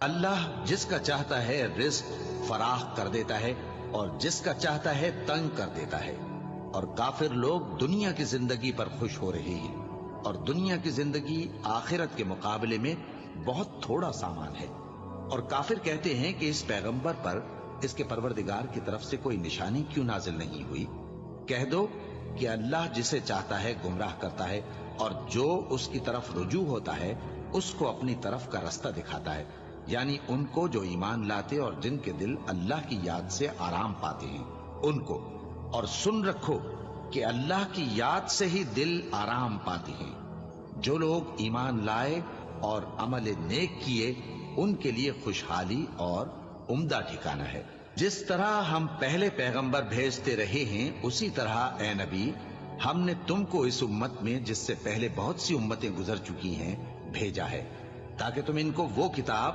अल्लाह जिसका चाहता है रिज्क फराह कर देता है और जिसका चाहता है तंग कर देता है। और काफिर लोग दुनिया की जिंदगी पर खुश हो रहे हैं और दुनिया की जिंदगी आखिरत के मुकाबले में बहुत थोड़ा सामान है। और काफिर कहते हैं कि इस पैगंबर पर इसके परवरदिगार की तरफ से कोई निशानी क्यों नाजिल नहीं हुई। कह दो कि अल्लाह जिसे चाहता है गुमराह करता है और जो उसकी तरफ रुजू होता है उसको अपनी तरफ का रास्ता दिखाता है, यानी उनको जो ईमान लाते और जिनके दिल अल्लाह की याद से आराम पाते हैं उनको। और सुन रखो कि अल्लाह की याद से ही दिल आराम पाते हैं। जो लोग ईमान लाए और अमल नेक किए उनके लिए खुशहाली और उम्दा ठिकाना है। जिस तरह हम पहले पैगंबर भेजते रहे हैं उसी तरह ए नबी हमने तुमको इस उम्मत में जिससे पहले बहुत सी उम्मतें गुजर चुकी हैं भेजा है, ताकि तुम इनको वो किताब